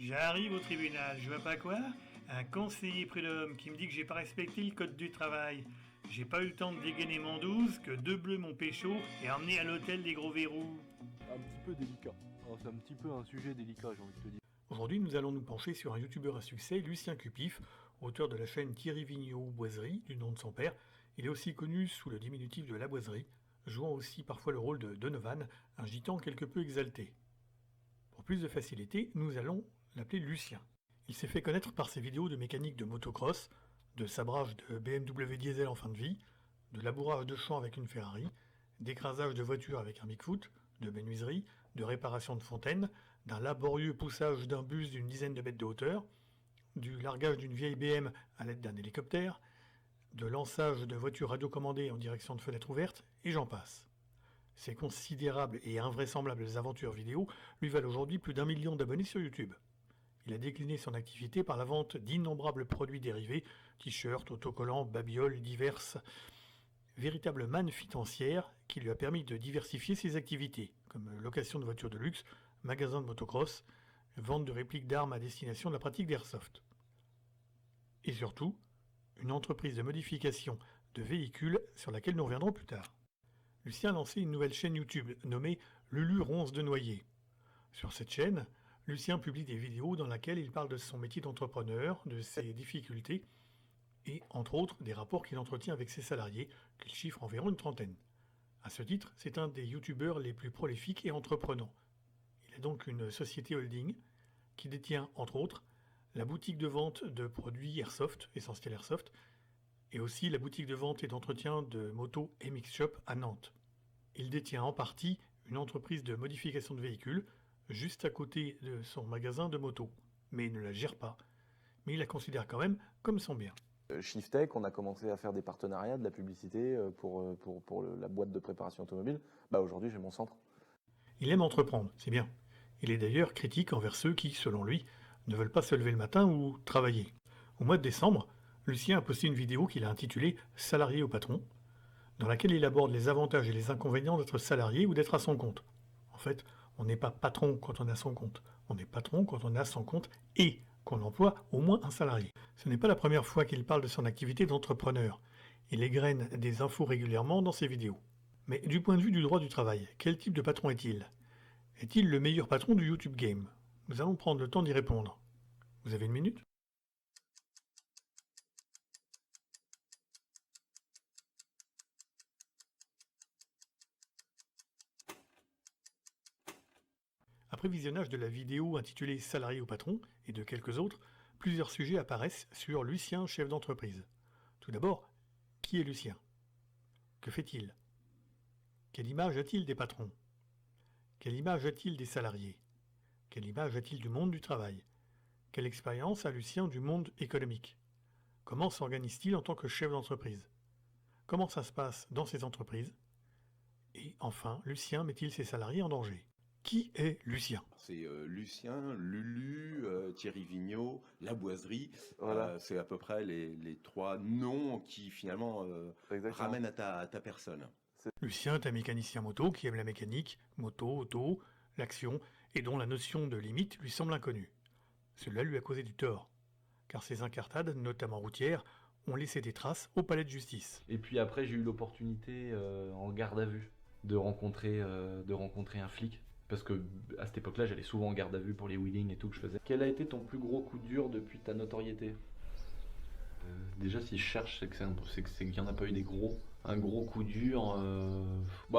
J'arrive au tribunal, je vois pas quoi? Un conseiller prud'homme qui me dit que j'ai pas respecté le code du travail. J'ai pas eu le temps de dégainer mon 12, que deux bleus m'ont pécho et emmené à l'hôtel des gros verrous. Un petit peu délicat. Alors, c'est un petit peu un sujet délicat, j'ai envie de te dire. Aujourd'hui, nous allons nous pencher sur un youtubeur à succès, Lucien Cupif, auteur de la chaîne Thierry Vigneault Boiserie, du nom de son père. Il est aussi connu sous le diminutif de La Boiserie, jouant aussi parfois le rôle de Donovan, un gitan quelque peu exalté. Pour plus de facilité, nous allons l'appeler Lucien. Il s'est fait connaître par ses vidéos de mécanique de motocross, de sabrage de BMW diesel en fin de vie, de labourage de champs avec une Ferrari, d'écrasage de voitures avec un Bigfoot, de menuiserie, de réparation de fontaines, d'un laborieux poussage d'un bus d'une dizaine de mètres de hauteur, du largage d'une vieille BM à l'aide d'un hélicoptère, de lançage de voitures radiocommandées en direction de fenêtres ouvertes, et j'en passe. Ces considérables et invraisemblables aventures vidéo lui valent aujourd'hui plus d'1 million d'abonnés sur YouTube. Il a décliné son activité par la vente d'innombrables produits dérivés, t-shirts, autocollants, babioles diverses, véritable manne financière qui lui a permis de diversifier ses activités, comme location de voitures de luxe, magasin de motocross, vente de répliques d'armes à destination de la pratique d'airsoft. Et surtout, une entreprise de modification de véhicules sur laquelle nous reviendrons plus tard. Lucien a lancé une nouvelle chaîne YouTube nommée Lulu Ronce de Noyer. Sur cette chaîne, Lucien publie des vidéos dans lesquelles il parle de son métier d'entrepreneur, de ses difficultés et, entre autres, des rapports qu'il entretient avec ses salariés, qu'il chiffre environ une trentaine. À ce titre, c'est un des youtubeurs les plus prolifiques et entreprenants. Il a donc une société holding qui détient, entre autres, la boutique de vente de produits Airsoft, Essentiel Airsoft, et aussi la boutique de vente et d'entretien de motos MX Shop à Nantes. Il détient en partie une entreprise de modification de véhicules, juste à côté de son magasin de motos, mais il ne la gère pas. Mais il la considère quand même comme son bien. Shiftech, on a commencé à faire des partenariats, de la publicité pour la boîte de préparation automobile. Aujourd'hui, j'ai mon centre. Il aime entreprendre, c'est bien. Il est d'ailleurs critique envers ceux qui, selon lui, ne veulent pas se lever le matin ou travailler. Au mois de décembre, Lucien a posté une vidéo qu'il a intitulée « Salarié au patron », dans laquelle il aborde les avantages et les inconvénients d'être salarié ou d'être à son compte. En fait, on n'est pas patron quand on est à son compte, on est patron quand on est à son compte et qu'on emploie au moins un salarié. Ce n'est pas la première fois qu'il parle de son activité d'entrepreneur. Il égrène des infos régulièrement dans ses vidéos. Mais du point de vue du droit du travail, quel type de patron est-il? Est-il le meilleur patron du YouTube Game? Nous allons prendre le temps d'y répondre. Vous avez une minute? Après visionnage de la vidéo intitulée « Salarié au patron » et de quelques autres, plusieurs sujets apparaissent sur Lucien, chef d'entreprise. Tout d'abord, qui est Lucien? Que fait-il? Quelle image a-t-il des patrons? Quelle image a-t-il des salariés? Quelle image a-t-il du monde du travail? Quelle expérience a Lucien du monde économique? Comment s'organise-t-il en tant que chef d'entreprise? Comment ça se passe dans ces entreprises? Et enfin, Lucien met-il ses salariés en danger? Qui est Lucien? C'est Lucien, Lulu, Thierry Vigneault, La Boiserie. Voilà. C'est à peu près les trois noms qui finalement ramènent à ta personne. Lucien est un mécanicien moto qui aime la mécanique, moto, auto, l'action, et dont la notion de limite lui semble inconnue. Cela lui a causé du tort, car ses incartades, notamment routières, ont laissé des traces au palais de justice. Et puis après, j'ai eu l'opportunité en garde à vue de rencontrer un flic. Parce que à cette époque-là, j'allais souvent en garde à vue pour les wheelings et tout que je faisais. Quel a été ton plus gros coup dur depuis ta notoriété? Déjà, si je cherche, c'est qu'il n'y en a pas eu des gros. Un gros coup dur,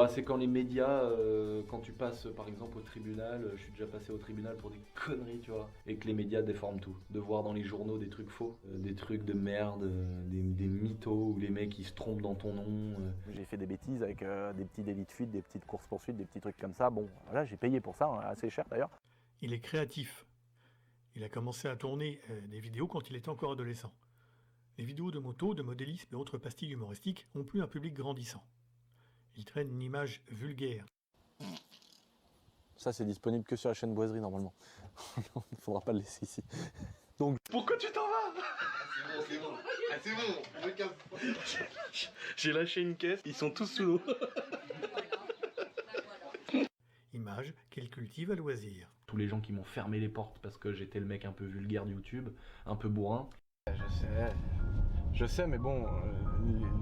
c'est quand les médias, quand tu passes par exemple au tribunal, je suis déjà passé au tribunal pour des conneries, tu vois, et que les médias déforment tout. De voir dans les journaux des trucs faux, des trucs de merde, des mythos où les mecs ils se trompent dans ton nom. J'ai fait des bêtises avec des petits délits de fuite, des petites courses-poursuites, des petits trucs comme ça. Bon, voilà, j'ai payé pour ça, hein, assez cher d'ailleurs. Il est créatif. Il a commencé à tourner des vidéos quand il était encore adolescent. Les vidéos de moto, de modélisme et autres pastilles humoristiques ont plu un public grandissant. Il traîne une image vulgaire. Ça, c'est disponible que sur la chaîne Boiserie normalement. Il ne faudra pas le laisser ici. Donc, Pourquoi tu t'en vas? C'est bon. C'est bon, me casse. J'ai lâché une caisse, ils sont tous sous l'eau. Image qu'il cultive à loisir. Tous les gens qui m'ont fermé les portes parce que j'étais le mec un peu vulgaire de YouTube, un peu bourrin. Je sais, mais bon,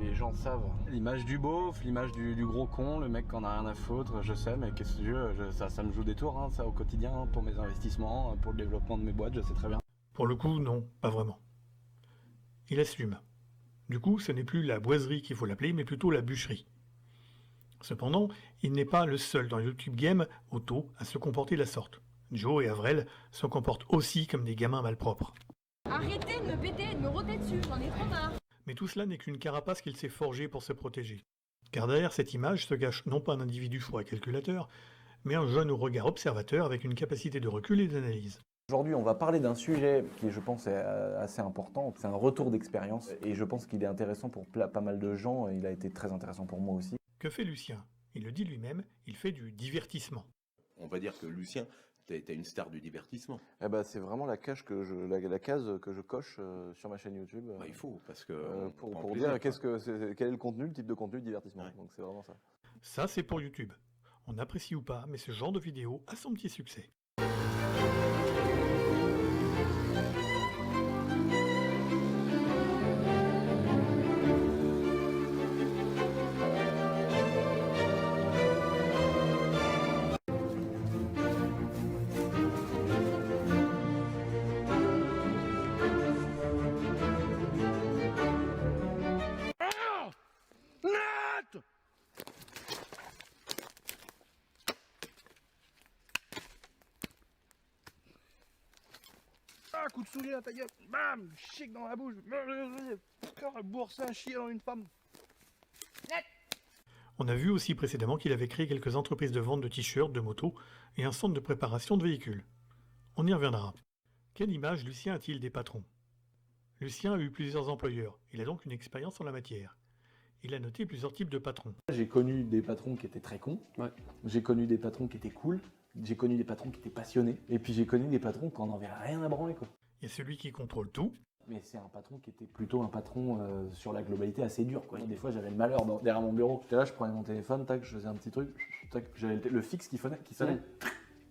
les gens savent. L'image du beauf, l'image du gros con, le mec qui en a rien à foutre, je sais, mais qu'est-ce que tu veux, ça me joue des tours, hein, ça au quotidien, hein, pour mes investissements, pour le développement de mes boîtes, je sais très bien. Pour le coup, non, pas vraiment. Il assume. Du coup, ce n'est plus la boiserie qu'il faut l'appeler, mais plutôt la bûcherie. Cependant, il n'est pas le seul dans YouTube Game auto à se comporter de la sorte. Joe et Avrel se comportent aussi comme des gamins malpropres. Arrêtez de me péter, de me rôder dessus, j'en ai trop marre. Mais tout cela n'est qu'une carapace qu'il s'est forgée pour se protéger. Car derrière cette image se cache non pas un individu froid et calculateur, mais un jeune au regard observateur avec une capacité de recul et d'analyse. Aujourd'hui, on va parler d'un sujet qui, je pense, est assez important. C'est un retour d'expérience. Et je pense qu'il est intéressant pour pas mal de gens. Il a été très intéressant pour moi aussi. Que fait Lucien? Il le dit lui-même, il fait du divertissement. On va dire que Lucien, t'es une star du divertissement. Eh ben, c'est vraiment la case que je coche sur ma chaîne YouTube. Bah, il faut, parce que... pour dire quel est le contenu, le type de contenu, divertissement. Ouais. Donc c'est vraiment ça. Ça, c'est pour YouTube. On apprécie ou pas, mais ce genre de vidéo a son petit succès. Ah, coup de soulier à ta gueule, bam, chic dans la bouche, bourse un chien dans une femme. On a vu aussi précédemment qu'il avait créé quelques entreprises de vente de t-shirts, de motos et un centre de préparation de véhicules. On y reviendra. Quelle image Lucien a-t-il des patrons? Lucien a eu plusieurs employeurs, il a donc une expérience en la matière. Il a noté plusieurs types de patrons. J'ai connu des patrons qui étaient très cons, j'ai connu des patrons qui étaient cool, j'ai connu des patrons qui étaient passionnés, et puis j'ai connu des patrons qui en avaient rien à branler, quoi. Il y a celui qui contrôle tout. Mais c'est un patron qui était plutôt un patron sur la globalité assez dur, quoi. Des fois j'avais le malheur derrière mon bureau. J'étais là, je prenais mon téléphone, tac, je faisais un petit truc, tac, j'avais le fixe qui sonnait,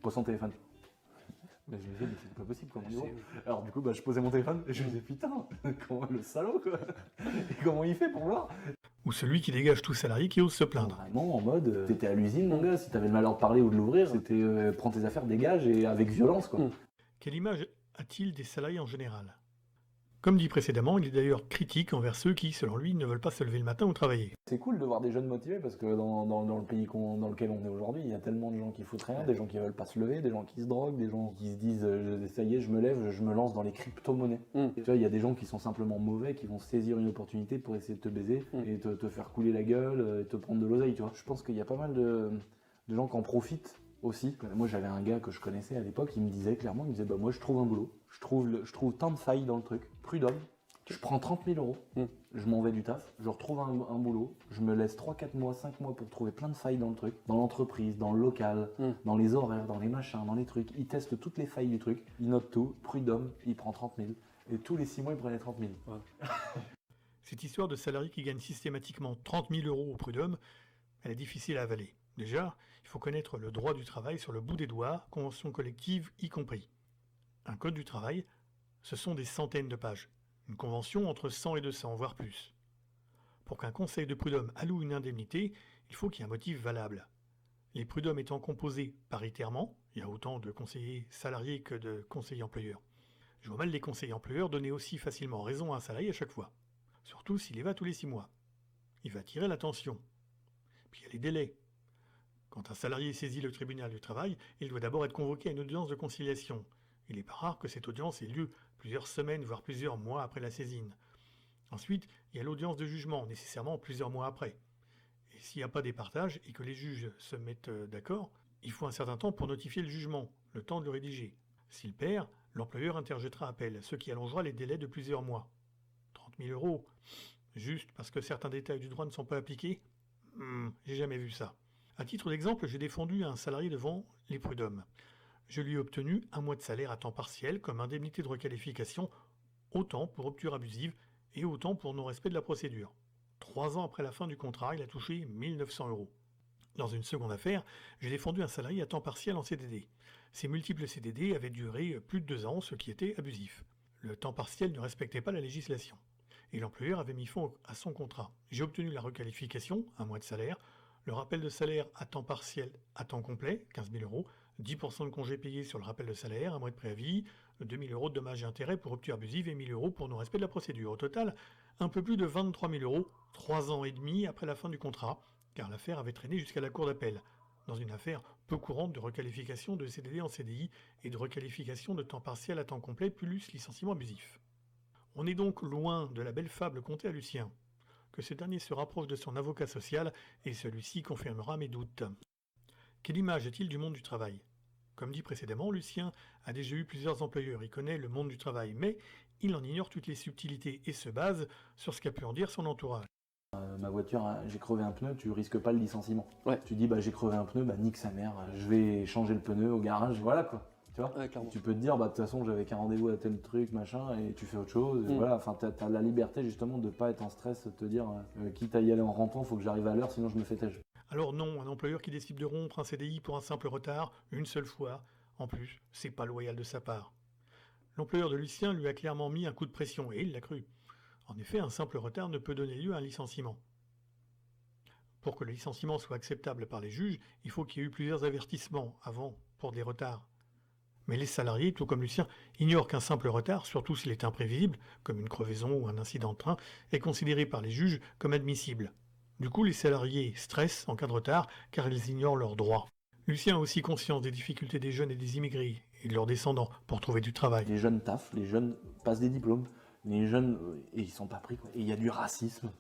pose son téléphone. Mais je me disais, mais c'est pas possible quoi, mon bureau. Alors du coup, je posais mon téléphone et je me disais, putain, comment le salaud quoi. Et comment il fait pour voir? Ou celui qui dégage tout salarié qui ose se plaindre. Vraiment en mode, t'étais à l'usine mon gars, si t'avais le malheur de parler ou de l'ouvrir, c'était prends tes affaires, dégage et avec violence quoi. Quelle image a-t-il des salariés en général? Comme dit précédemment, il est d'ailleurs critique envers ceux qui, selon lui, ne veulent pas se lever le matin ou travailler. C'est cool de voir des jeunes motivés parce que dans le pays dans lequel on est aujourd'hui, il y a tellement de gens qui foutent rien, des gens qui veulent pas se lever, des gens qui se droguent, des gens qui se disent ça y est, je me lève, je me lance dans les crypto-monnaies. Tu vois, il y a des gens qui sont simplement mauvais, qui vont saisir une opportunité pour essayer de te baiser et te faire couler la gueule et te prendre de l'oseille, tu vois. Je pense qu'il y a pas mal de gens qui en profitent aussi. Moi j'avais un gars que je connaissais à l'époque, il me disait clairement, il me disait moi je trouve un boulot, je trouve tant de failles dans le truc, prud'homme, je prends 30 000 euros, je m'en vais du taf, je retrouve un boulot, je me laisse 3, 4 mois, 5 mois pour trouver plein de failles dans le truc, dans l'entreprise, dans le local, dans les horaires, dans les machins, dans les trucs, il teste toutes les failles du truc, il note tout, prud'homme, il prend 30 000, et tous les 6 mois il prenait 30 000. Ouais. Cette histoire de salarié qui gagne systématiquement 30 000 euros au prud'homme, elle est difficile à avaler. Déjà, il faut connaître le droit du travail sur le bout des doigts, convention collective y compris. Un code du travail, ce sont des centaines de pages. Une convention entre 100 et 200, voire plus. Pour qu'un conseil de prud'homme alloue une indemnité, il faut qu'il y ait un motif valable. Les prud'hommes étant composés paritairement, il y a autant de conseillers salariés que de conseillers employeurs. Je vois mal les conseillers employeurs donner aussi facilement raison à un salarié à chaque fois. Surtout s'il y va tous les 6 mois. Il va attirer l'attention. Puis il y a les délais. Quand un salarié saisit le tribunal du travail, il doit d'abord être convoqué à une audience de conciliation. Il n'est pas rare que cette audience ait lieu plusieurs semaines, voire plusieurs mois après la saisine. Ensuite, il y a l'audience de jugement, nécessairement plusieurs mois après. Et s'il n'y a pas départage et que les juges se mettent d'accord, il faut un certain temps pour notifier le jugement, le temps de le rédiger. S'il perd, l'employeur interjettera appel, ce qui allongera les délais de plusieurs mois. 30 000 euros, juste parce que certains détails du droit ne sont pas appliqués? J'ai jamais vu ça. À titre d'exemple, j'ai défendu un salarié devant les prud'hommes. Je lui ai obtenu 1 mois de salaire à temps partiel comme indemnité de requalification, autant pour rupture abusive et autant pour non-respect de la procédure. 3 ans après la fin du contrat, il a touché 1 900 euros. Dans une seconde affaire, j'ai défendu un salarié à temps partiel en CDD. Ces multiples CDD avaient duré plus de 2 ans, ce qui était abusif. Le temps partiel ne respectait pas la législation. Et l'employeur avait mis fin à son contrat. J'ai obtenu la requalification, 1 mois de salaire, le rappel de salaire à temps partiel à temps complet, 15 000 euros, 10% de congés payés sur le rappel de salaire, 1 mois de préavis, 2 000 euros de dommages et intérêts pour rupture abusive et 1 000 euros pour non-respect de la procédure. Au total, un peu plus de 23 000 euros, 3 ans et demi après la fin du contrat, car l'affaire avait traîné jusqu'à la cour d'appel, dans une affaire peu courante de requalification de CDD en CDI et de requalification de temps partiel à temps complet plus licenciement abusif. On est donc loin de la belle fable contée à Lucien. Que ce dernier se rapproche de son avocat social et celui-ci confirmera mes doutes. Quelle image a-t-il du monde du travail? Comme dit précédemment, Lucien a déjà eu plusieurs employeurs, il connaît le monde du travail, mais il en ignore toutes les subtilités et se base sur ce qu'a pu en dire son entourage. Ma voiture, j'ai crevé un pneu, tu risques pas le licenciement. Ouais. Tu dis, j'ai crevé un pneu, nique sa mère, je vais changer le pneu au garage, voilà quoi. Tu vois, Ouais, clairement. tu peux te dire, de toute façon, j'avais qu'un rendez-vous à tel truc, machin, et tu fais autre chose. Voilà, enfin, t'as la liberté justement de pas être en stress, de te dire, quitte à y aller en rampant, faut que j'arrive à l'heure, sinon je me fais têche. Alors non, un employeur qui décide de rompre un CDI pour un simple retard, une seule fois, en plus, c'est pas loyal de sa part. L'employeur de Lucien lui a clairement mis un coup de pression, et il l'a cru. En effet, un simple retard ne peut donner lieu à un licenciement. Pour que le licenciement soit acceptable par les juges, il faut qu'il y ait eu plusieurs avertissements avant pour des retards. Mais les salariés, tout comme Lucien, ignorent qu'un simple retard, surtout s'il est imprévisible, comme une crevaison ou un incident de train, est considéré par les juges comme admissible. Du coup, les salariés stressent en cas de retard car ils ignorent leurs droits. Lucien a aussi conscience des difficultés des jeunes et des immigrés et de leurs descendants pour trouver du travail. Les jeunes taffent, les jeunes passent des diplômes, les jeunes, et ils sont pas pris, quoi. Et il y a du racisme.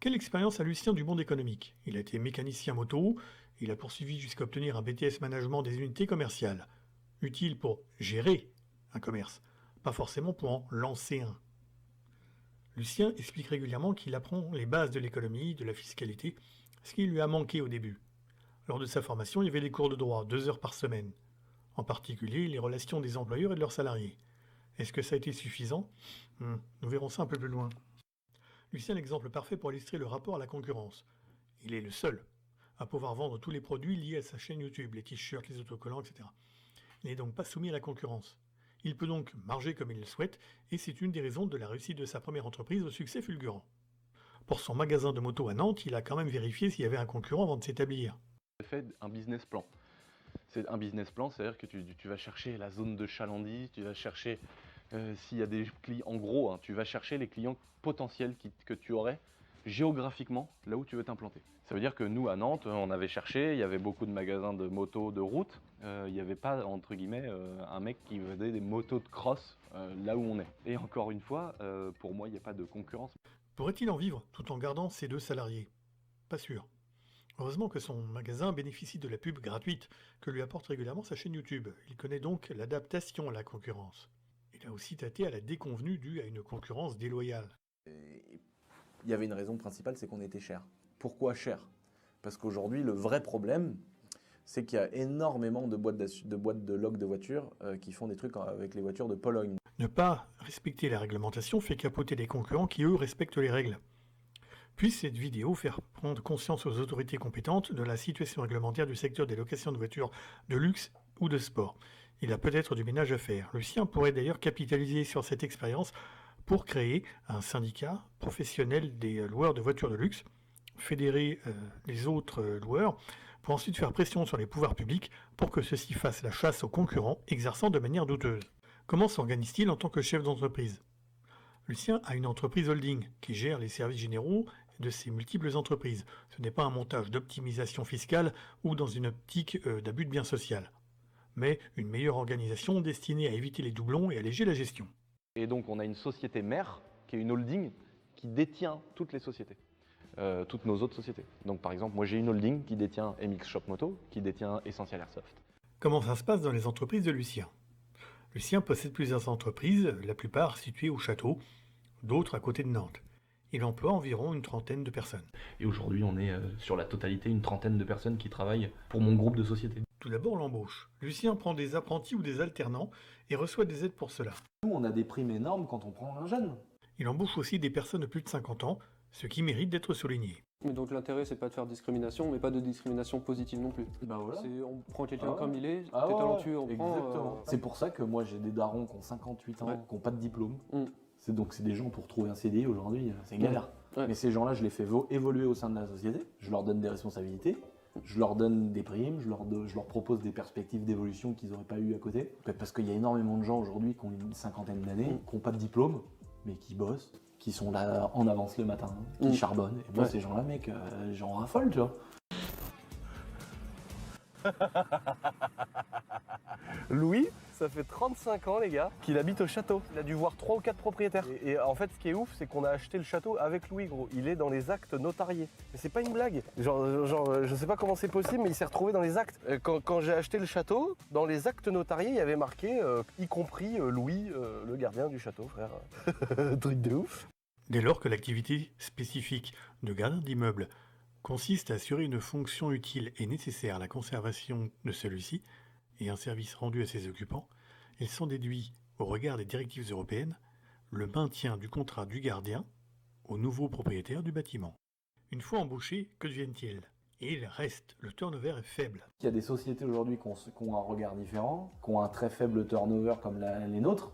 Quelle expérience a Lucien du monde économique? Il a été mécanicien moto, il a poursuivi jusqu'à obtenir un BTS management des unités commerciales, utile pour gérer un commerce, pas forcément pour en lancer un. Lucien explique régulièrement qu'il apprend les bases de l'économie, de la fiscalité, ce qui lui a manqué au début. Lors de sa formation, il y avait des cours de droit, 2 heures par semaine, en particulier les relations des employeurs et de leurs salariés. Est-ce que ça a été suffisant? Nous verrons ça un peu plus loin. Lucien est l'exemple parfait pour illustrer le rapport à la concurrence. Il est le seul à pouvoir vendre tous les produits liés à sa chaîne YouTube, les t-shirts, les autocollants, etc. Il n'est donc pas soumis à la concurrence. Il peut donc marger comme il le souhaite, et c'est une des raisons de la réussite de sa première entreprise au succès fulgurant. Pour son magasin de moto à Nantes, il a quand même vérifié s'il y avait un concurrent avant de s'établir. J'ai fait un business plan. C'est un business plan, c'est-à-dire que tu vas chercher la zone de chalandise, tu vas chercher s'il y a des clients, en gros, tu vas chercher les clients potentiels que tu aurais géographiquement là où tu veux t'implanter. Ça veut dire que nous à Nantes, on avait cherché, il y avait beaucoup de magasins de motos de route, il n'y avait pas entre guillemets un mec qui vendait des motos de cross là où on est. Et encore une fois, pour moi, il n'y a pas de concurrence. Pourrait-il en vivre tout en gardant ses 2 salariés? Pas sûr. Heureusement que son magasin bénéficie de la pub gratuite que lui apporte régulièrement sa chaîne YouTube. Il connaît donc l'adaptation à la concurrence. Il a aussi tâté à la déconvenue due à une concurrence déloyale. Il y avait une raison principale, c'est qu'on était cher. Pourquoi cher? Parce qu'aujourd'hui, le vrai problème, c'est qu'il y a énormément de boîtes de log de voitures qui font des trucs avec les voitures de Pologne. Ne pas respecter la réglementation fait capoter les concurrents qui, eux, respectent les règles. Puisse cette vidéo faire prendre conscience aux autorités compétentes de la situation réglementaire du secteur des locations de voitures de luxe ou de sport. Il a peut-être du ménage à faire. Lucien pourrait d'ailleurs capitaliser sur cette expérience pour créer un syndicat professionnel des loueurs de voitures de luxe, fédérer les autres loueurs, pour ensuite faire pression sur les pouvoirs publics pour que ceux-ci fassent la chasse aux concurrents exerçant de manière douteuse. Comment s'organise-t-il en tant que chef d'entreprise? Lucien a une entreprise holding qui gère les services généraux de ses multiples entreprises. Ce n'est pas un montage d'optimisation fiscale ou dans une optique d'abus de bien social, mais une meilleure organisation destinée à éviter les doublons et alléger la gestion. Et donc on a une société mère, qui est une holding, qui détient toutes les sociétés, toutes nos autres sociétés. Donc par exemple, moi j'ai une holding qui détient MX Shop Moto, qui détient Essential Airsoft. Comment ça se passe dans les entreprises de Lucien? Lucien possède plusieurs entreprises, la plupart situées au château, d'autres à côté de Nantes. Il emploie environ une 30aine de personnes. Et aujourd'hui, on est sur la totalité une 30aine de personnes qui travaillent pour mon groupe de sociétés. Tout d'abord, l'embauche. Lucien prend des apprentis ou des alternants et reçoit des aides pour cela. Nous, on a des primes énormes quand on prend un jeune. Il embauche aussi des personnes de plus de 50 ans, ce qui mérite d'être souligné. Mais donc l'intérêt, c'est pas de faire discrimination, mais pas de discrimination positive non plus. Ben voilà. On prend quelqu'un Ah ouais. comme il est, Ah t'es ouais, talentueux, on exactement. prend... C'est pour ça que moi j'ai des darons qui ont 58 ans, Ouais. qui n'ont pas de diplôme. Mm. C'est des gens pour trouver un CDI aujourd'hui, c'est galère. Ouais. Mais ces gens-là, je les fais évoluer au sein de la société, je leur donne des responsabilités, je leur donne des primes, je leur propose des perspectives d'évolution qu'ils n'auraient pas eu à côté. Parce qu'il y a énormément de gens aujourd'hui qui ont une cinquantaine d'années, qui n'ont pas de diplôme, mais qui bossent, qui sont là en avance le matin, qui charbonnent. Et moi, Ouais. ces gens-là, mec, j'en raffole, tu vois. Louis, ça fait 35 ans les gars, qu'il habite au château. Il a dû voir 3 ou 4 propriétaires. Et en fait ce qui est ouf, c'est qu'on a acheté le château avec Louis gros. Il est dans les actes notariés. Mais c'est pas une blague. Genre je sais pas comment c'est possible, mais il s'est retrouvé dans les actes. Quand j'ai acheté le château, dans les actes notariés, il y avait marqué y compris Louis, le gardien du château, frère. Truc de ouf. Dès lors que l'activité spécifique de gardien d'immeuble consiste à assurer une fonction utile et nécessaire à la conservation de celui-ci et un service rendu à ses occupants, il s'en déduit, au regard des directives européennes, le maintien du contrat du gardien au nouveau propriétaire du bâtiment. Une fois embauché, que deviennent-ils? Et il reste, le turnover est faible. Il y a des sociétés aujourd'hui qui ont un regard différent, qui ont un très faible turnover comme les nôtres.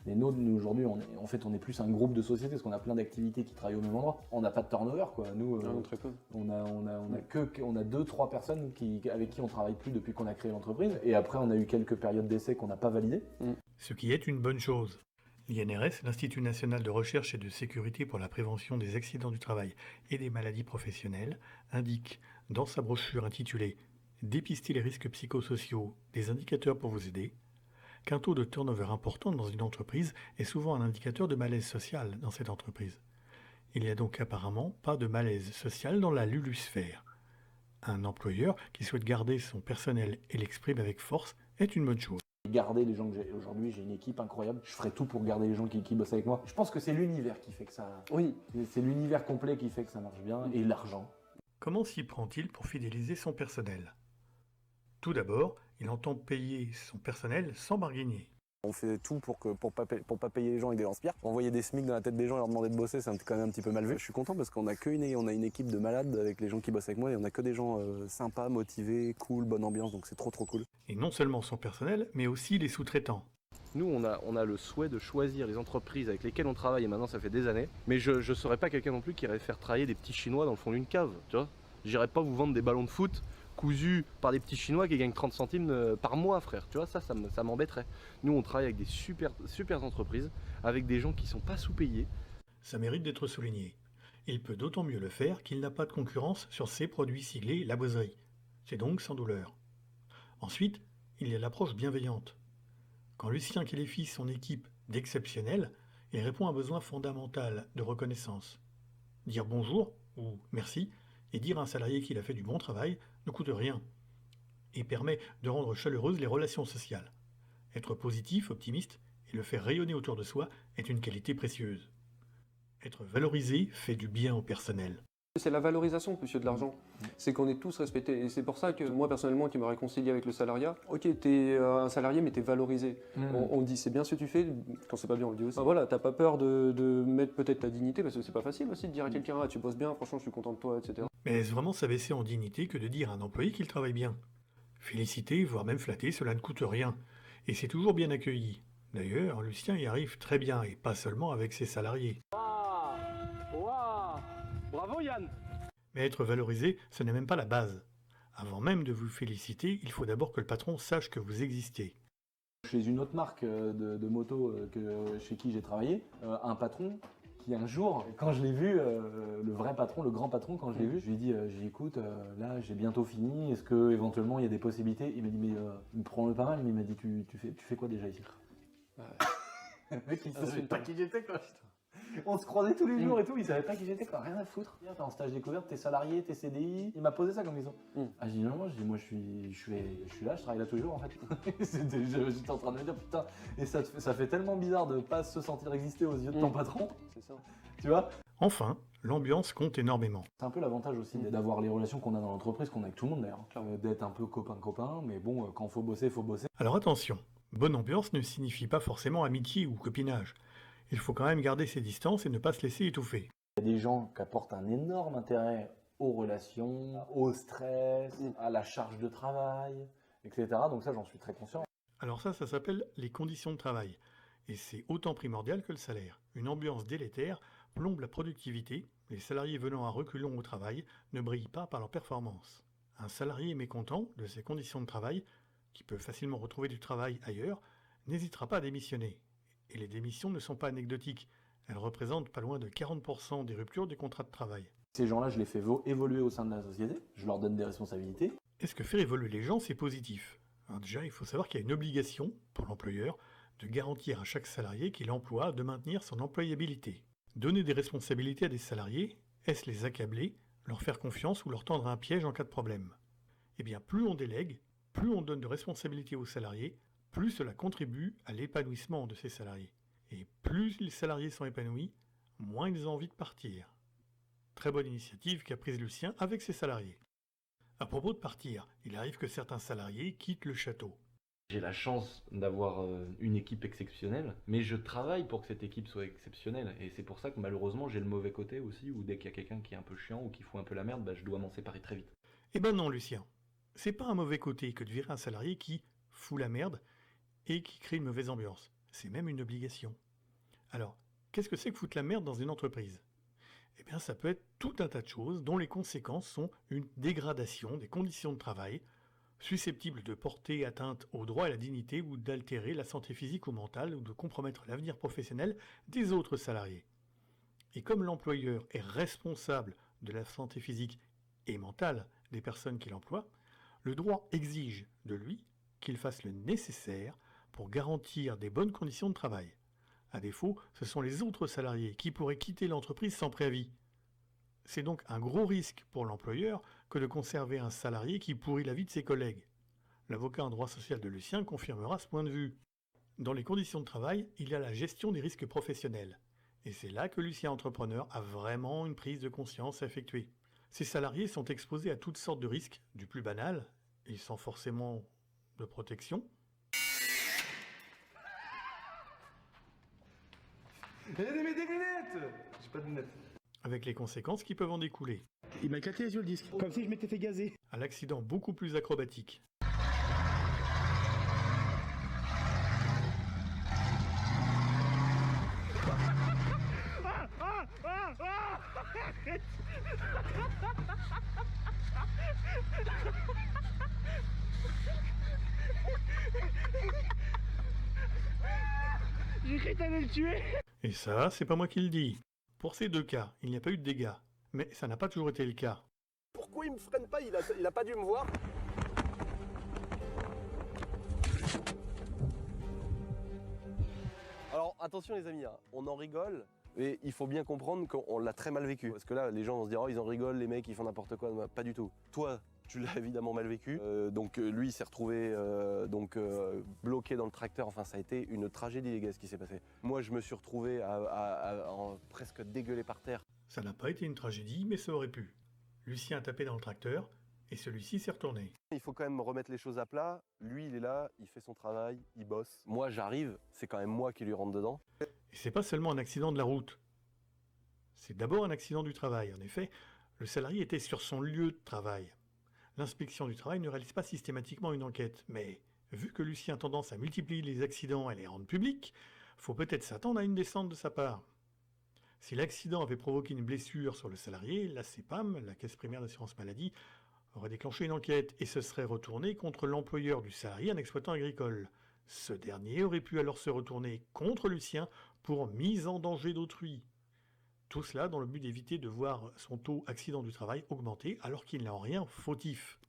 Les nôtres, nous aujourd'hui, on est plus un groupe de sociétés parce qu'on a plein d'activités qui travaillent au même endroit. On n'a pas de turnover, quoi. Nous, très peu. on a 2-3 personnes avec qui on travaille plus depuis qu'on a créé l'entreprise. Et après, on a eu quelques périodes d'essai qu'on n'a pas validées. Ce qui est une bonne chose. L'INRS, l'Institut national de recherche et de sécurité pour la prévention des accidents du travail et des maladies professionnelles, indique dans sa brochure intitulée « Dépister les risques psychosociaux, des indicateurs pour vous aider » qu'un taux de turnover important dans une entreprise est souvent un indicateur de malaise social dans cette entreprise. Il n'y a donc apparemment pas de malaise social dans la lulusphère. Un employeur qui souhaite garder son personnel et l'exprime avec force est une bonne chose. Garder les gens que j'ai aujourd'hui, j'ai une équipe incroyable. Je ferai tout pour garder les gens qui bossent avec moi. Je pense que c'est l'univers qui fait que ça. Oui. C'est l'univers complet qui fait que ça marche bien et l'argent. Comment s'y prend-il pour fidéliser son personnel? Tout d'abord, il entend payer son personnel sans barguigner. On fait tout pour pas payer les gens avec des lance-pierres. Envoyer des SMIC dans la tête des gens et leur demander de bosser, c'est quand même un petit peu mal vu. Je suis content parce qu'on a une équipe de malades avec les gens qui bossent avec moi et on a que des gens sympas, motivés, cool, bonne ambiance, donc c'est trop cool. Et non seulement son personnel, mais aussi les sous-traitants. Nous, on a le souhait de choisir les entreprises avec lesquelles on travaille et maintenant ça fait des années. Mais je serais pas quelqu'un non plus qui irait faire travailler des petits Chinois dans le fond d'une cave, tu vois. J'irais pas vous vendre des ballons de foot cousus par des petits Chinois qui gagnent 30 centimes par mois, frère. Tu vois, ça m'embêterait. Nous, on travaille avec des super entreprises, avec des gens qui sont pas sous-payés. Ça mérite d'être souligné. Il peut d'autant mieux le faire qu'il n'a pas de concurrence sur ses produits siglés La Boiserie. C'est donc sans douleur. Ensuite, il y a l'approche bienveillante. Quand Lucien qualifie son équipe d'exceptionnelle, il répond à un besoin fondamental de reconnaissance. Dire bonjour ou merci et dire à un salarié qu'il a fait du bon travail ne coûte rien et permet de rendre chaleureuses les relations sociales. Être positif, optimiste et le faire rayonner autour de soi est une qualité précieuse. Être valorisé fait du bien au personnel. C'est la valorisation plus que de l'argent. C'est qu'on est tous respectés. Et c'est pour ça que moi, personnellement, qui me réconcilie avec le salariat, ok, t'es un salarié, mais t'es valorisé. On dit, c'est bien ce que tu fais. Quand c'est pas bien, on le dit aussi. Enfin, voilà, t'as pas peur de mettre peut-être ta dignité, parce que c'est pas facile aussi de dire à quelqu'un, ah, tu bosses bien, franchement, je suis content de toi, etc. Mais est-ce vraiment s'abaisser en dignité que de dire à un employé qu'il travaille bien? Féliciter, voire même flatter, cela ne coûte rien. Et c'est toujours bien accueilli. D'ailleurs, Lucien y arrive très bien, et pas seulement avec ses salariés. Bravo Yann. Mais être valorisé, ce n'est même pas la base. Avant même de vous féliciter, il faut d'abord que le patron sache que vous existez. Chez une autre marque de moto chez qui j'ai travaillé, un patron qui un jour, quand je l'ai vu, le vrai patron, le grand patron, quand je l'ai vu, je lui ai dit, écoute, là j'ai bientôt fini, est-ce que éventuellement il y a des possibilités? Il m'a dit, mais il me prend le pas mal, mais il m'a dit, tu fais quoi déjà ici? Le mec il savait pas qui j'étais quoi. On se croisait tous les jours et tout, il savait pas qui j'étais quoi, rien à foutre. T'es en stage découverte, t'es salarié, t'es CDI. Il m'a posé ça comme question. Ah, j'ai dit non, moi je suis là, je travaille là tous les jours en fait. J'étais en train de me dire putain, et ça fait tellement bizarre de pas se sentir exister aux yeux de ton patron. C'est ça. Tu vois? Enfin, l'ambiance compte énormément. C'est un peu l'avantage aussi d'avoir les relations qu'on a dans l'entreprise, qu'on a avec tout le monde d'ailleurs. D'être un peu copain, mais bon, quand faut bosser, faut bosser. Alors attention, bonne ambiance ne signifie pas forcément amitié ou copinage. Il faut quand même garder ses distances et ne pas se laisser étouffer. Il y a des gens qui apportent un énorme intérêt aux relations, au stress, à la charge de travail, etc. Donc ça, j'en suis très conscient. Alors ça s'appelle les conditions de travail. Et c'est autant primordial que le salaire. Une ambiance délétère plombe la productivité. Les salariés venant à reculons au travail ne brillent pas par leur performance. Un salarié mécontent de ses conditions de travail, qui peut facilement retrouver du travail ailleurs, n'hésitera pas à démissionner. Et les démissions ne sont pas anecdotiques. Elles représentent pas loin de 40% des ruptures du contrat de travail. Ces gens-là, je les fais évoluer au sein de la société, je leur donne des responsabilités. Est-ce que faire évoluer les gens, c'est positif? Alors déjà, il faut savoir qu'il y a une obligation pour l'employeur de garantir à chaque salarié qu'il emploie de maintenir son employabilité. Donner des responsabilités à des salariés, est-ce les accabler, leur faire confiance ou leur tendre un piège en cas de problème? Eh bien, plus on délègue, plus on donne de responsabilités aux salariés, plus cela contribue à l'épanouissement de ces salariés. Et plus les salariés sont épanouis, moins ils ont envie de partir. Très bonne initiative qu'a prise Lucien avec ses salariés. À propos de partir, il arrive que certains salariés quittent le château. J'ai la chance d'avoir une équipe exceptionnelle, mais je travaille pour que cette équipe soit exceptionnelle. Et c'est pour ça que malheureusement j'ai le mauvais côté aussi, où dès qu'il y a quelqu'un qui est un peu chiant ou qui fout un peu la merde, je dois m'en séparer très vite. Eh ben non, Lucien. C'est pas un mauvais côté que de virer un salarié qui fout la merde et qui crée une mauvaise ambiance. C'est même une obligation. Alors, qu'est-ce que c'est que foutre la merde dans une entreprise? Eh bien, ça peut être tout un tas de choses dont les conséquences sont une dégradation des conditions de travail, susceptibles de porter atteinte au droit et à la dignité ou d'altérer la santé physique ou mentale ou de compromettre l'avenir professionnel des autres salariés. Et comme l'employeur est responsable de la santé physique et mentale des personnes qu'il emploie, le droit exige de lui qu'il fasse le nécessaire pour garantir des bonnes conditions de travail. À défaut, ce sont les autres salariés qui pourraient quitter l'entreprise sans préavis. C'est donc un gros risque pour l'employeur que de conserver un salarié qui pourrit la vie de ses collègues. L'avocat en droit social de Lucien confirmera ce point de vue. Dans les conditions de travail, il y a la gestion des risques professionnels. Et c'est là que Lucien Entrepreneur a vraiment une prise de conscience à effectuer. Ses salariés sont exposés à toutes sortes de risques, du plus banal, et sans forcément de protection. Des lunettes! J'ai pas de lunettes. Avec les conséquences qui peuvent en découler. Il m'a éclaté les yeux le disque, comme si je m'étais fait gazer. À l'accident beaucoup plus acrobatique. J'ai cru que t'allais le tuer. Et ça, c'est pas moi qui le dis. Pour ces deux cas, il n'y a pas eu de dégâts. Mais ça n'a pas toujours été le cas. Pourquoi il me freine pas? Il a pas dû me voir. Alors attention les amis, hein, on en rigole, mais il faut bien comprendre qu'on l'a très mal vécu. Parce que là, les gens vont se dire, oh ils en rigolent, les mecs ils font n'importe quoi. Pas du tout. Toi, tu l'as évidemment mal vécu. Donc lui, il s'est retrouvé bloqué dans le tracteur. Enfin, ça a été une tragédie, les gars, ce qui s'est passé. Moi, je me suis retrouvé à presque dégueuler par terre. Ça n'a pas été une tragédie, mais ça aurait pu. Lucien a tapé dans le tracteur, et celui-ci s'est retourné. Il faut quand même remettre les choses à plat. Lui, il est là, il fait son travail, il bosse. Moi, j'arrive, c'est quand même moi qui lui rentre dedans. Et c'est pas seulement un accident de la route. C'est d'abord un accident du travail. En effet, le salarié était sur son lieu de travail. L'inspection du travail ne réalise pas systématiquement une enquête, mais vu que Lucien a tendance à multiplier les accidents et les rendre publics, faut peut-être s'attendre à une descente de sa part. Si l'accident avait provoqué une blessure sur le salarié, la CPAM, la Caisse primaire d'assurance maladie, aurait déclenché une enquête et se serait retourné contre l'employeur du salarié, un exploitant agricole. Ce dernier aurait pu alors se retourner contre Lucien pour mise en danger d'autrui. Tout cela dans le but d'éviter de voir son taux accident du travail augmenter alors qu'il n'a en rien fautif.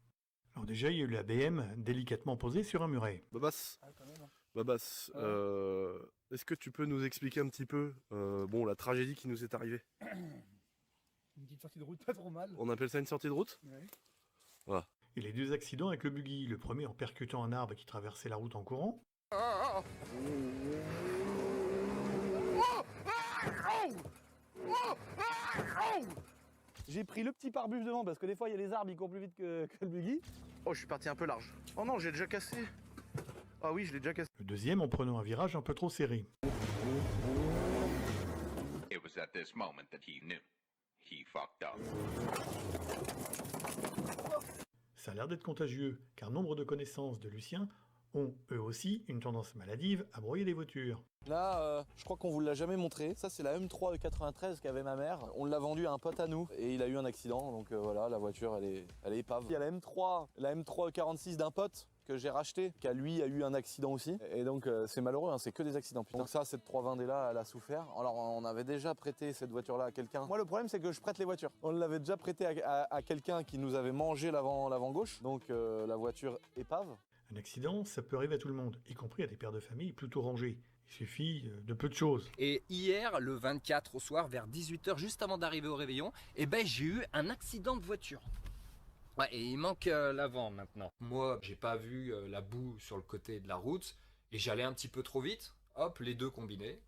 Alors déjà, il y a eu la BM délicatement posée sur un muret. Babas, est-ce que tu peux nous expliquer un petit peu la tragédie qui nous est arrivée? Une petite sortie de route pas trop mal. On appelle ça une sortie de route? Ouais. Voilà. Et les deux accidents avec le buggy, le premier en percutant un arbre qui traversait la route en courant. J'ai pris le petit pare-bus devant parce que des fois il y a les arbres, ils courent plus vite que le buggy. Oh, je suis parti un peu large. Oh non, j'ai déjà cassé. Ah oui, je l'ai déjà cassé. Le deuxième en prenant un virage un peu trop serré. It was at this moment that he knew. He fucked up. Ça a l'air d'être contagieux, car nombre de connaissances de Lucien ont, eux aussi, une tendance maladive à broyer des voitures. Là, je crois qu'on vous l'a jamais montré. Ça, c'est la M3 E93 qu'avait ma mère. On l'a vendue à un pote à nous et il a eu un accident. Donc voilà, la voiture, elle est épave. Il y a la M3 E46 d'un pote que j'ai racheté, qui lui a eu un accident aussi. Et donc c'est malheureux, hein, c'est que des accidents. Donc ça, cette 320D là, elle a souffert. Alors on avait déjà prêté cette voiture-là à quelqu'un. Moi, le problème, c'est que je prête les voitures. On l'avait déjà prêté à quelqu'un qui nous avait mangé l'avant gauche. Donc la voiture épave. Un accident, ça peut arriver à tout le monde, y compris à des pères de famille plutôt rangés. Il suffit de peu de choses. Et hier, le 24 au soir, vers 18h, juste avant d'arriver au réveillon, j'ai eu un accident de voiture. Ouais, et il manque l'avant maintenant. Moi, j'ai pas vu la boue sur le côté de la route, et j'allais un petit peu trop vite. Hop, les deux combinés.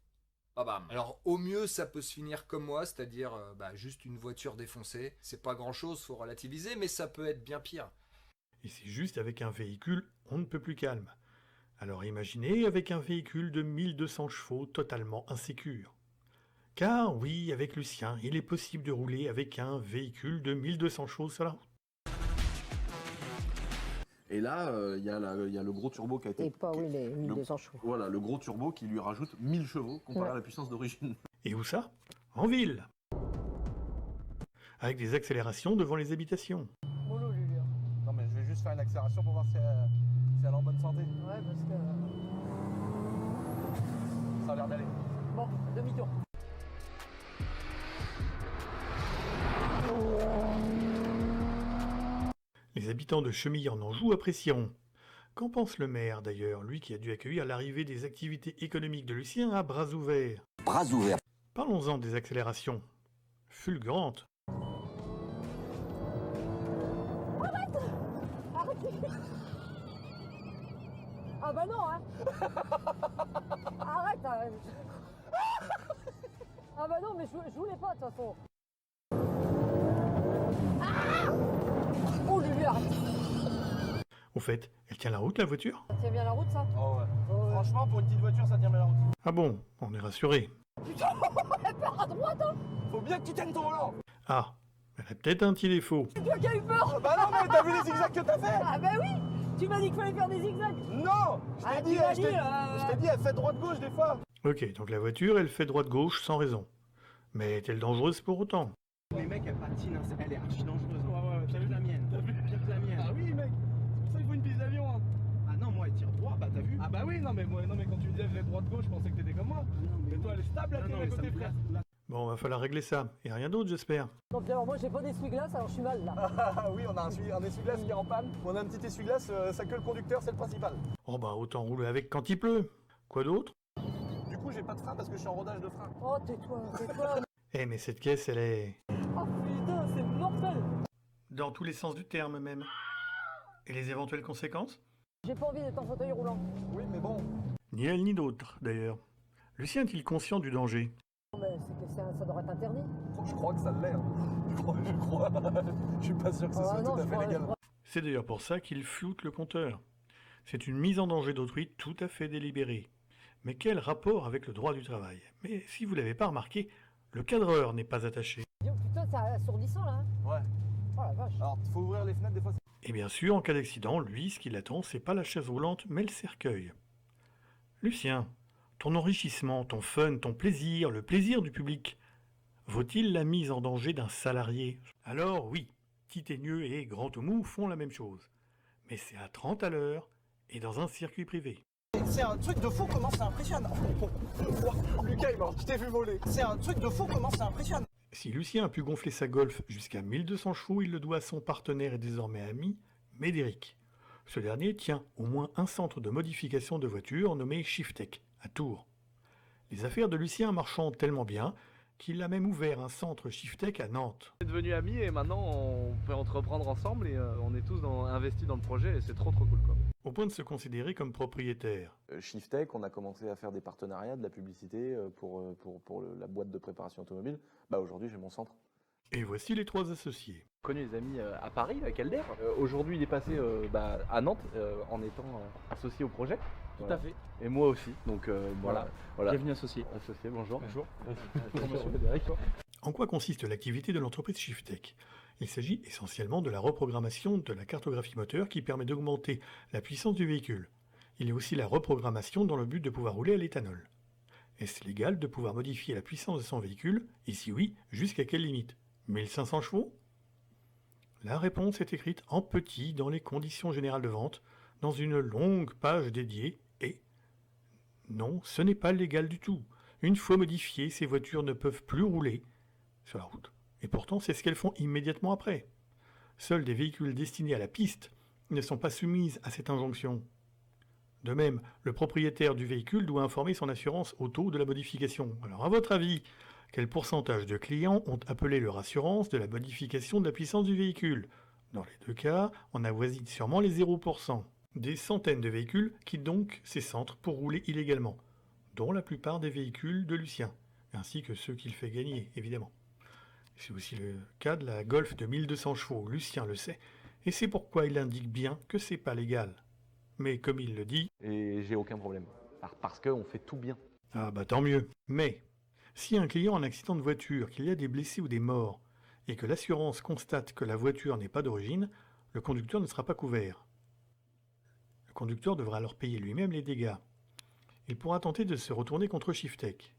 Ah bam. Alors au mieux, ça peut se finir comme moi, c'est-à-dire juste une voiture défoncée. C'est pas grand-chose, faut relativiser, mais ça peut être bien pire. Et c'est juste avec un véhicule, on ne peut plus calme. Alors imaginez avec un véhicule de 1200 chevaux totalement insécure. Car oui, avec Lucien, il est possible de rouler avec un véhicule de 1200 chevaux sur la route. Et là, il y a le gros turbo qui a été... Et pas, oui, les 1200 chevaux. Voilà, le gros turbo qui lui rajoute 1000 chevaux comparé à la puissance d'origine. Et où ça? En ville. Avec des accélérations devant les habitations. Mollo, lui. Non, mais je vais juste faire une accélération pour voir si elle est en bonne santé. Ouais, parce que... Ça a l'air d'aller. Bon, demi-tour. Les habitants de Chemillé en Anjou apprécieront. Qu'en pense le maire d'ailleurs, lui qui a dû accueillir l'arrivée des activités économiques de Lucien à bras ouverts? Bras ouverts. Parlons-en des accélérations. Fulgurantes. Ah bah non, hein. Arrête, arrête. Ah bah non, mais je voulais pas de toute façon. Ah, oh Lulu, arrête. Au fait, elle tient la route la voiture? Ça tient bien la route, ça? Oh ouais. Franchement, pour une petite voiture, ça tient bien la route. Ah bon, on est rassuré. Putain, elle part à droite, hein. Faut bien que tu tiennes ton volant. Ah, elle a peut-être un petit défaut. C'est toi qui as eu peur. Bah non, mais t'as vu les zigzags que t'as fait? Ah bah oui. Tu m'as dit qu'il fallait faire des zigzags. Non, je t'ai dit, elle fait droite-gauche des fois. Ok, donc la voiture, elle fait droite-gauche sans raison. Mais est-elle dangereuse pour autant? Les mecs, elle patine, hein. Elle est archi dangereuse. Ouais, t'as vu la mienne? T'as vu pire que la mienne? Ah oui, mec. C'est pour ça qu'il faut une piste d'avion. Hein. Ah non, moi, elle tire droit, bah t'as vu? Ah bah oui, non, mais quand tu me disais elle fait droite-gauche, je pensais que t'étais comme moi. Non, mais toi, elle est stable, la tête à côté, frère. Bon, va falloir régler ça. Et rien d'autre, j'espère. Non, puis alors moi, j'ai pas d'essuie-glace, alors je suis mal là. Ah oui, on a un essuie-glace qui est en panne. On a un petit essuie-glace, ça que le conducteur, c'est le principal. Oh bah, autant rouler avec quand il pleut. Quoi d'autre? Du coup, j'ai pas de frein parce que je suis en rodage de frein. Oh, tais-toi, tais-toi. Eh, mais cette caisse, elle est... Oh putain, c'est mortel. dans tous les sens du terme, même. Et les éventuelles conséquences? J'ai pas envie d'être en fauteuil roulant. Oui, mais bon. Ni elle ni d'autres, d'ailleurs. Lucien est-il conscient du danger? Non, mais ça devrait être interdit. Je crois que ça l'est. Hein. Je crois. Je suis pas sûr que ce soit tout à fait légal. C'est d'ailleurs pour ça qu'il floute le compteur. C'est une mise en danger d'autrui tout à fait délibérée. Mais quel rapport avec le droit du travail? Mais si vous l'avez pas remarqué, le cadreur n'est pas attaché. Putain, c'est assourdissant là. Hein. Ouais. Oh la vache. Alors, faut ouvrir les fenêtres des fois. Et bien sûr, en cas d'accident, lui, ce qui l'attend, c'est pas la chaise roulante, mais le cercueil. Lucien, ton enrichissement, ton fun, ton plaisir, le plaisir du public, vaut-il la mise en danger d'un salarié? Alors oui, Titanieux et Grand Oumou font la même chose. Mais c'est à 30 à l'heure et dans un circuit privé. C'est un truc de fou comment ça impressionne. Lucas, il m'a je t'ai vu voler. C'est un truc de fou comment ça impressionne. Si Lucien a pu gonfler sa Golf jusqu'à 1200 chevaux, il le doit à son partenaire et désormais ami, Médéric. Ce dernier tient au moins un centre de modification de voitures nommé Shiftech, à Tours. Les affaires de Lucien marchant tellement bien qu'il a même ouvert un centre Shiftech à Nantes. On est devenus amis et maintenant on peut entreprendre ensemble et on est tous investis dans le projet et c'est trop cool quoi. Au point de se considérer comme propriétaire. Shiftech, on a commencé à faire des partenariats, de la publicité pour la boîte de préparation automobile. Bah aujourd'hui j'ai mon centre. Et voici les trois associés. J'ai connu des amis à Paris avec Elder. Aujourd'hui il est passé à Nantes en étant associé au projet. Tout Voilà. à fait. Et moi aussi, donc voilà. Bienvenue associé. Associé, bonjour. Bonjour. Bonjour, Frédéric. En quoi consiste l'activité de l'entreprise Shiftech? Il s'agit essentiellement de la reprogrammation de la cartographie moteur qui permet d'augmenter la puissance du véhicule. Il y a aussi la reprogrammation dans le but de pouvoir rouler à l'éthanol. Est-ce légal de pouvoir modifier la puissance de son véhicule? Et si oui, jusqu'à quelle limite? 1500 chevaux? La réponse est écrite en petit dans les conditions générales de vente, dans une longue page dédiée, et non, ce n'est pas légal du tout. Une fois modifiées, ces voitures ne peuvent plus rouler sur la route. Et pourtant, c'est ce qu'elles font immédiatement après. Seuls des véhicules destinés à la piste ne sont pas soumis à cette injonction. De même, le propriétaire du véhicule doit informer son assurance auto de la modification. Alors, à votre avis, quel pourcentage de clients ont appelé leur assurance de la modification de la puissance du véhicule? Dans les deux cas, on avoisine sûrement les 0%. Des centaines de véhicules quittent donc ces centres pour rouler illégalement, dont la plupart des véhicules de Lucien, ainsi que ceux qu'il fait gagner, évidemment. C'est aussi le cas de la Golf de 1200 chevaux, Lucien le sait, et c'est pourquoi il indique bien que c'est pas légal. Mais comme il le dit... Et j'ai aucun problème. Parce qu'on fait tout bien. Ah bah tant mieux. Mais, si un client a un accident de voiture, qu'il y a des blessés ou des morts, et que l'assurance constate que la voiture n'est pas d'origine, le conducteur ne sera pas couvert. Le conducteur devra alors payer lui-même les dégâts. Il pourra tenter de se retourner contre Shiftech.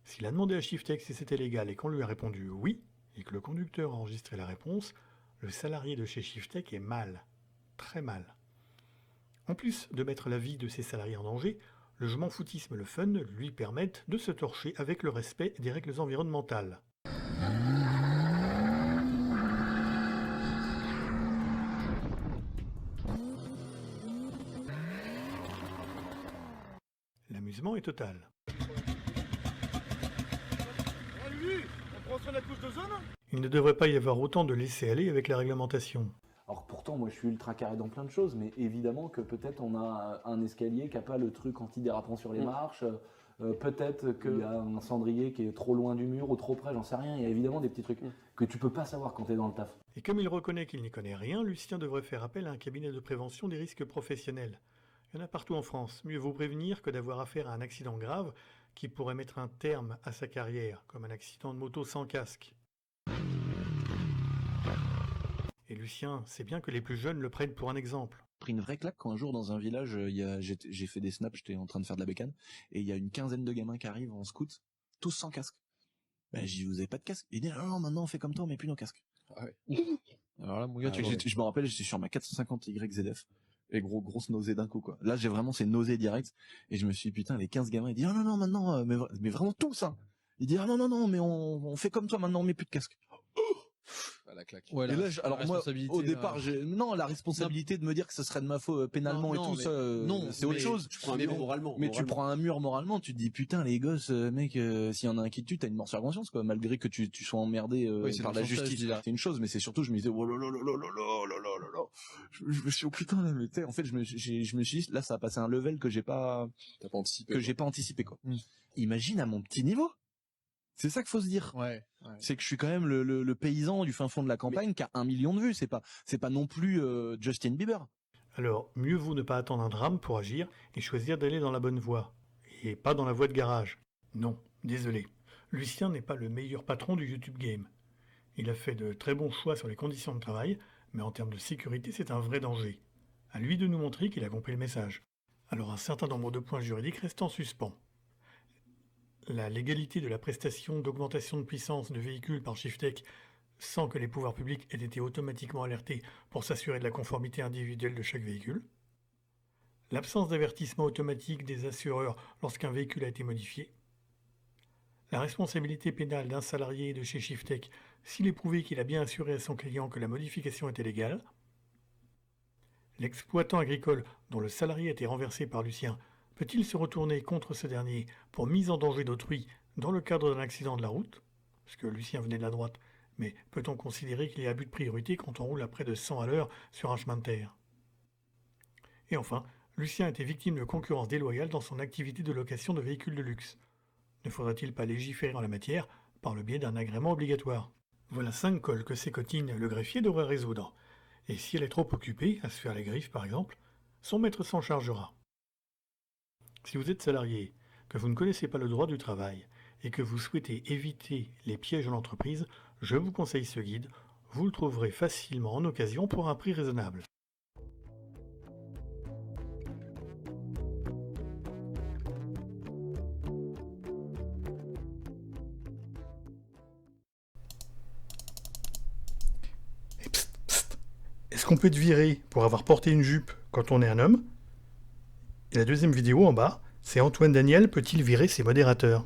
S'il a demandé à Shiftech si c'était légal et qu'on lui a répondu oui, et que le conducteur a enregistré la réponse, le salarié de chez Shiftech est mal. Très mal. En plus de mettre la vie de ses salariés en danger, le je m'en foutisme et le fun lui permettent de se torcher avec le respect des règles environnementales. L'amusement est total. On prend soin de la couche d'ozone? Il ne devrait pas y avoir autant de laisser-aller avec la réglementation. Alors pourtant, moi je suis ultra carré dans plein de choses, mais évidemment que peut-être on a un escalier qui n'a pas le truc antidérapant sur les marches, peut-être qu'il y a un cendrier qui est trop loin du mur ou trop près, j'en sais rien. Il y a évidemment des petits trucs que tu peux pas savoir quand tu es dans le taf. Et comme il reconnaît qu'il n'y connaît rien, Lucien devrait faire appel à un cabinet de prévention des risques professionnels. Il y en a partout en France. Mieux vaut prévenir que d'avoir affaire à un accident grave qui pourrait mettre un terme à sa carrière, comme un accident de moto sans casque. Et Lucien sait bien que les plus jeunes le prennent pour un exemple. J'ai pris une vraie claque quand un jour dans un village, j'ai fait des snaps, j'étais en train de faire de la bécane, et il y a une quinzaine de gamins qui arrivent en scout, tous sans casque. Ben, j'ai dit, vous avez pas de casque? Il dit, non, maintenant on fait comme toi, on met plus nos casques. Ah ouais. Alors là, mon gars, je me rappelle, j'étais sur ma 450 YZF. Et grosse nausée d'un coup, quoi. Là, j'ai vraiment ces nausées directes. Et je me suis dit, putain, les 15 gamins, ils disent, ah non, maintenant, mais vraiment tous, hein. Ils disent, ah non, mais on fait comme toi, maintenant, on met plus de casque. La claque. Ouais, et là, alors moi, au départ, la responsabilité de me dire que ce serait de ma faute pénalement et tout ça, c'est autre chose. Tu prends un mur moralement. Mais tu prends un mur moralement, tu te dis putain les gosses, mec, s'il y en a un qui te tue, t'as une mort sur conscience quoi, malgré que tu sois emmerdé par la justice. C'est une chose, mais c'est surtout je me disais oh là là là là là là là là. Je me suis dit oh putain là, mais en fait je me suis dit là ça a passé un level que j'ai pas anticipé quoi. Imagine à mon petit niveau. C'est ça qu'il faut se dire. Ouais. C'est que je suis quand même le paysan du fin fond de la campagne qui a 1 million de vues. C'est pas non plus Justin Bieber. Alors, mieux vaut ne pas attendre un drame pour agir et choisir d'aller dans la bonne voie. Et pas dans la voie de garage. Non, désolé. Lucien n'est pas le meilleur patron du YouTube Game. Il a fait de très bons choix sur les conditions de travail, mais en termes de sécurité, c'est un vrai danger. À lui de nous montrer qu'il a compris le message. Alors un certain nombre de points juridiques restent en suspens. La légalité de la prestation d'augmentation de puissance de véhicules par Shiftech sans que les pouvoirs publics aient été automatiquement alertés pour s'assurer de la conformité individuelle de chaque véhicule. L'absence d'avertissement automatique des assureurs lorsqu'un véhicule a été modifié. La responsabilité pénale d'un salarié de chez Shiftech s'il est prouvé qu'il a bien assuré à son client que la modification était légale. L'exploitant agricole dont le salarié a été renversé par Lucien peut-il se retourner contre ce dernier pour mise en danger d'autrui dans le cadre d'un accident de la route? Parce que Lucien venait de la droite, mais peut-on considérer qu'il y a abus de priorité quand on roule à près de 100 à l'heure sur un chemin de terre? Et enfin, Lucien a été victime de concurrence déloyale dans son activité de location de véhicules de luxe. Ne faudrait-il pas légiférer en la matière par le biais d'un agrément obligatoire? Voilà 5 cols que Sécotine, le greffier, devrait résoudre. Et si elle est trop occupée, à se faire les griffes par exemple, son maître s'en chargera. Si vous êtes salarié, que vous ne connaissez pas le droit du travail et que vous souhaitez éviter les pièges en entreprise, je vous conseille ce guide. Vous le trouverez facilement en occasion pour un prix raisonnable. Et psst, psst. Est-ce qu'on peut être viré pour avoir porté une jupe quand on est un homme? Et la deuxième vidéo en bas, c'est Antoine Daniel peut-il virer ses modérateurs?